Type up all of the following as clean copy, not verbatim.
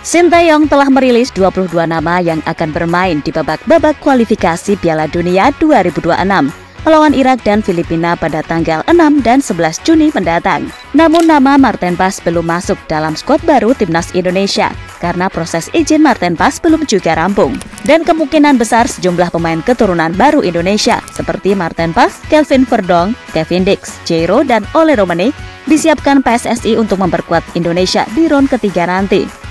Sinteyong telah merilis 22 nama yang akan bermain di babak kualifikasi Piala Dunia 2026 melawan Irak dan Filipina pada tanggal 6 dan 11 Juni mendatang. Namun nama Marten Pas belum masuk dalam skuad baru Timnas Indonesia karena proses izin Marten Pas belum juga rampung. Dan kemungkinan besar sejumlah pemain keturunan baru Indonesia seperti Marten Pas, Kelvin Verdonk, Kevin Dix, Jairo, dan Ole Romani disiapkan PSSI untuk memperkuat Indonesia di ronde ketiga nanti.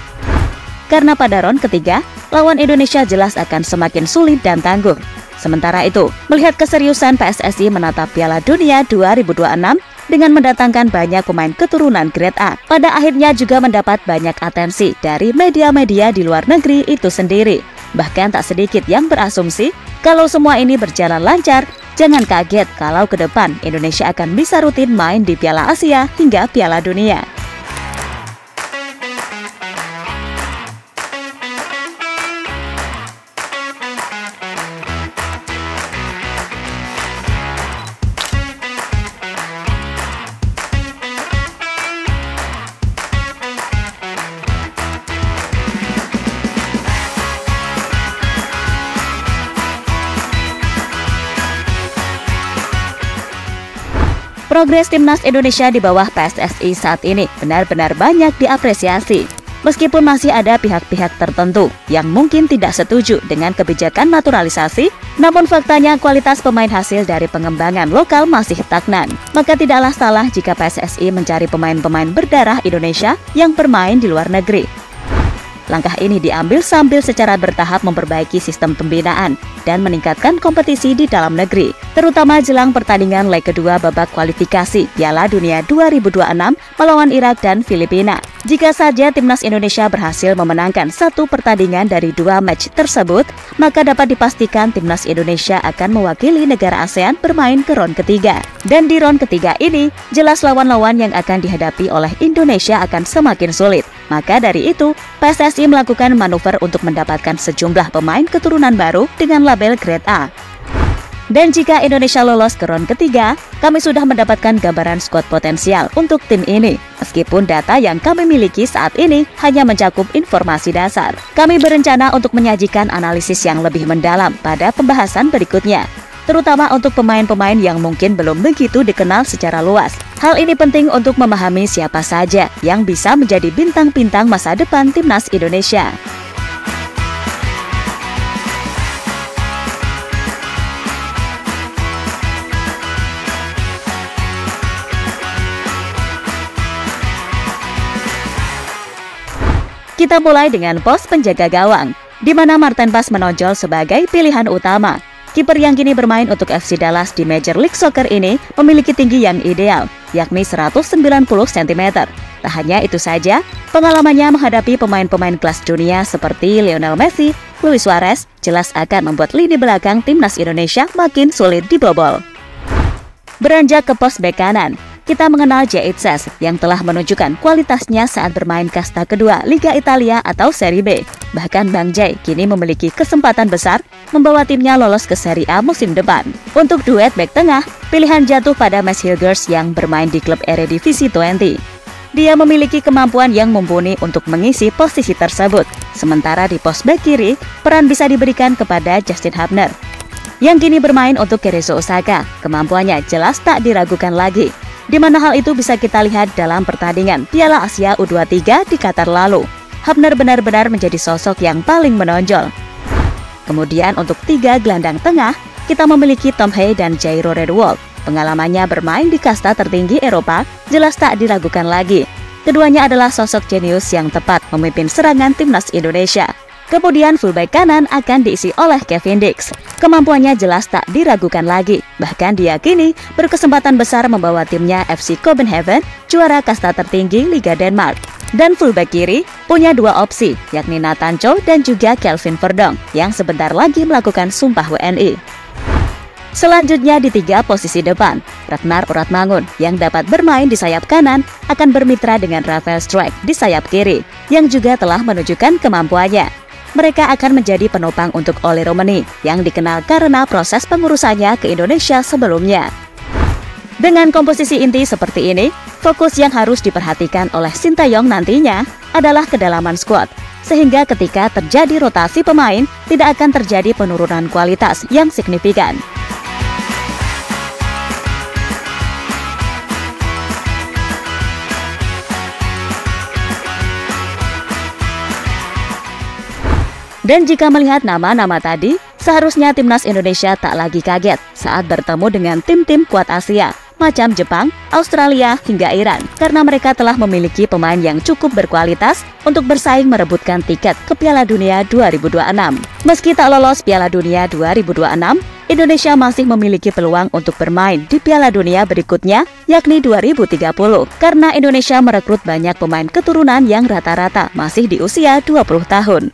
Karena pada ronde ketiga, lawan Indonesia jelas akan semakin sulit dan tangguh. Sementara itu, melihat keseriusan PSSI menatap Piala Dunia 2026 dengan mendatangkan banyak pemain keturunan grade A, pada akhirnya juga mendapat banyak atensi dari media-media di luar negeri itu sendiri. Bahkan tak sedikit yang berasumsi kalau semua ini berjalan lancar, jangan kaget kalau ke depan Indonesia akan bisa rutin main di Piala Asia hingga Piala Dunia. Progres Timnas Indonesia di bawah PSSI saat ini benar-benar banyak diapresiasi. Meskipun masih ada pihak-pihak tertentu yang mungkin tidak setuju dengan kebijakan naturalisasi, namun faktanya kualitas pemain hasil dari pengembangan lokal masih stagnan. Maka tidaklah salah jika PSSI mencari pemain-pemain berdarah Indonesia yang bermain di luar negeri. Langkah ini diambil sambil secara bertahap memperbaiki sistem pembinaan dan meningkatkan kompetisi di dalam negeri, terutama jelang pertandingan leg kedua babak kualifikasi Piala Dunia 2026 melawan Irak dan Filipina. Jika saja Timnas Indonesia berhasil memenangkan satu pertandingan dari dua match tersebut, maka dapat dipastikan Timnas Indonesia akan mewakili negara ASEAN bermain ke ronde ketiga. Dan di ronde ketiga ini, jelas lawan-lawan yang akan dihadapi oleh Indonesia akan semakin sulit. Maka dari itu, PSSI melakukan manuver untuk mendapatkan sejumlah pemain keturunan baru dengan label grade A. Dan jika Indonesia lolos ke ronde ketiga, kami sudah mendapatkan gambaran skuad potensial untuk tim ini. Meskipun data yang kami miliki saat ini hanya mencakup informasi dasar, kami berencana untuk menyajikan analisis yang lebih mendalam pada pembahasan berikutnya, terutama untuk pemain-pemain yang mungkin belum begitu dikenal secara luas. Hal ini penting untuk memahami siapa saja yang bisa menjadi bintang-bintang masa depan Timnas Indonesia. Kita mulai dengan pos penjaga gawang, di mana Marten Pas menonjol sebagai pilihan utama. Kiper yang kini bermain untuk FC Dallas di Major League Soccer ini memiliki tinggi yang ideal, yakni 190 cm. Tak hanya itu saja, pengalamannya menghadapi pemain-pemain kelas dunia seperti Lionel Messi, Luis Suarez, jelas akan membuat lini belakang Timnas Indonesia makin sulit dibobol. Beranjak ke pos bek kanan, kita mengenal Jay Itzes yang telah menunjukkan kualitasnya saat bermain kasta kedua Liga Italia atau Serie B. Bahkan Bang Jay kini memiliki kesempatan besar membawa timnya lolos ke Serie A musim depan. Untuk duet bek tengah, pilihan jatuh pada Mads Hilgers yang bermain di klub Eredivisie 20. Dia memiliki kemampuan yang mumpuni untuk mengisi posisi tersebut. Sementara di pos bek kiri, peran bisa diberikan kepada Justin Hubner yang kini bermain untuk Cerezo Osaka. Kemampuannya jelas tak diragukan lagi, di mana hal itu bisa kita lihat dalam pertandingan Piala Asia U23 di Qatar lalu. Hubner benar-benar menjadi sosok yang paling menonjol. Kemudian untuk tiga gelandang tengah, kita memiliki Tom Hay dan Jairo Redwall. Pengalamannya bermain di kasta tertinggi Eropa jelas tak diragukan lagi. Keduanya adalah sosok jenius yang tepat memimpin serangan Timnas Indonesia. Kemudian fullback kanan akan diisi oleh Kevin Dix. Kemampuannya jelas tak diragukan lagi. Bahkan dia kini berkesempatan besar membawa timnya FC Copenhagen juara kasta tertinggi Liga Denmark. Dan fullback kiri punya dua opsi, yakni Nathan Cho dan juga Kelvin Verdonk yang sebentar lagi melakukan sumpah WNI. Selanjutnya di tiga posisi depan, Ragnar Uratmangun yang dapat bermain di sayap kanan akan bermitra dengan Rafael Struijk di sayap kiri yang juga telah menunjukkan kemampuannya. Mereka akan menjadi penopang untuk Ole Romani yang dikenal karena proses pengurusannya ke Indonesia sebelumnya. Dengan komposisi inti seperti ini, fokus yang harus diperhatikan oleh Sinteyong nantinya adalah kedalaman skuad. sehingga ketika terjadi rotasi pemain, tidak akan terjadi penurunan kualitas yang signifikan. Dan jika melihat nama-nama tadi, seharusnya timnas Indonesia tak lagi kaget saat bertemu dengan tim-tim kuat Asia, macam Jepang, Australia, hingga Iran, karena mereka telah memiliki pemain yang cukup berkualitas untuk bersaing merebutkan tiket ke Piala Dunia 2026. Meski tak lolos Piala Dunia 2026, Indonesia masih memiliki peluang untuk bermain di Piala Dunia berikutnya, yakni 2030, karena Indonesia merekrut banyak pemain keturunan yang rata-rata masih di usia 20 tahun.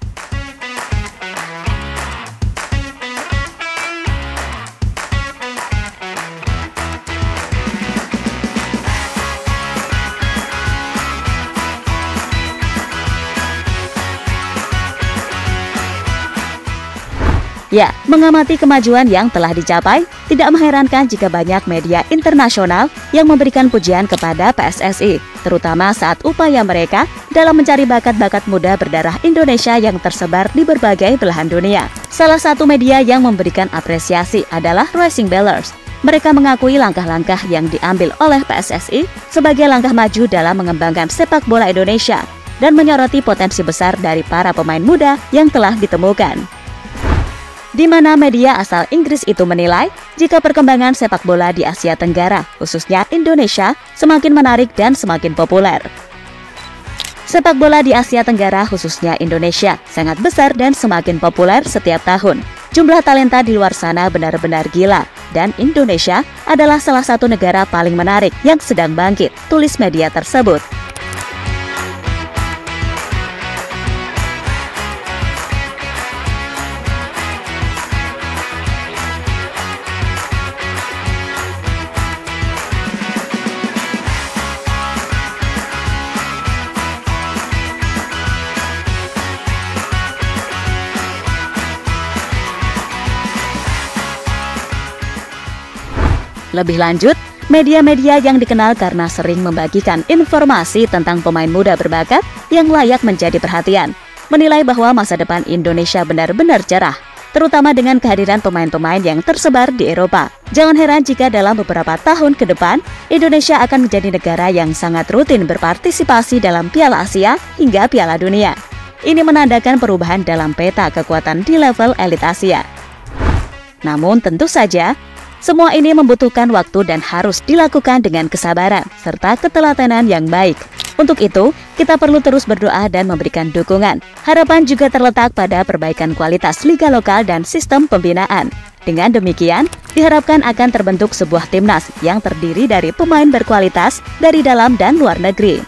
Ya, mengamati kemajuan yang telah dicapai, tidak mengherankan jika banyak media internasional yang memberikan pujian kepada PSSI, terutama saat upaya mereka dalam mencari bakat-bakat muda berdarah Indonesia yang tersebar di berbagai belahan dunia. Salah satu media yang memberikan apresiasi adalah Rising Ballers. Mereka mengakui langkah-langkah yang diambil oleh PSSI sebagai langkah maju dalam mengembangkan sepak bola Indonesia dan menyoroti potensi besar dari para pemain muda yang telah ditemukan. Di mana media asal Inggris itu menilai jika perkembangan sepak bola di Asia Tenggara, khususnya Indonesia, semakin menarik dan semakin populer. Sepak bola di Asia Tenggara, khususnya Indonesia, sangat besar dan semakin populer setiap tahun. Jumlah talenta di luar sana benar-benar gila, dan Indonesia adalah salah satu negara paling menarik yang sedang bangkit, tulis media tersebut. Lebih lanjut, media-media yang dikenal karena sering membagikan informasi tentang pemain muda berbakat yang layak menjadi perhatian, menilai bahwa masa depan Indonesia benar-benar cerah, terutama dengan kehadiran pemain-pemain yang tersebar di Eropa. Jangan heran jika dalam beberapa tahun ke depan, Indonesia akan menjadi negara yang sangat rutin berpartisipasi dalam Piala Asia hingga Piala Dunia. Ini menandakan perubahan dalam peta kekuatan di level elit Asia. Namun tentu saja, semua ini membutuhkan waktu dan harus dilakukan dengan kesabaran serta ketelatenan yang baik. Untuk itu, kita perlu terus berdoa dan memberikan dukungan. Harapan juga terletak pada perbaikan kualitas liga lokal dan sistem pembinaan. Dengan demikian, diharapkan akan terbentuk sebuah timnas yang terdiri dari pemain berkualitas dari dalam dan luar negeri.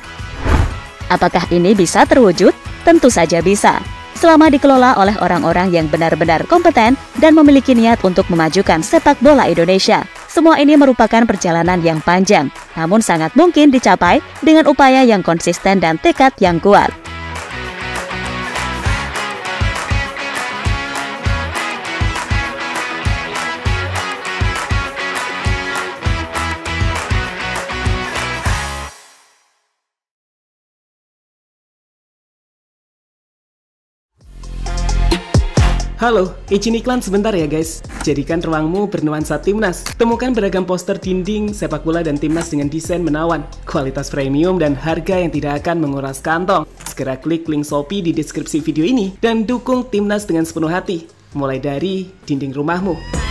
Apakah ini bisa terwujud? Tentu saja bisa, selama dikelola oleh orang-orang yang benar-benar kompeten dan memiliki niat untuk memajukan sepak bola Indonesia. Semua ini merupakan perjalanan yang panjang, namun sangat mungkin dicapai dengan upaya yang konsisten dan tekad yang kuat. Halo, izin iklan sebentar ya guys. Jadikan ruangmu bernuansa timnas. Temukan beragam poster dinding, sepak bola dan timnas dengan desain menawan, kualitas premium dan harga yang tidak akan menguras kantong. Segera klik link Shopee di deskripsi video ini dan dukung timnas dengan sepenuh hati. Mulai dari dinding rumahmu.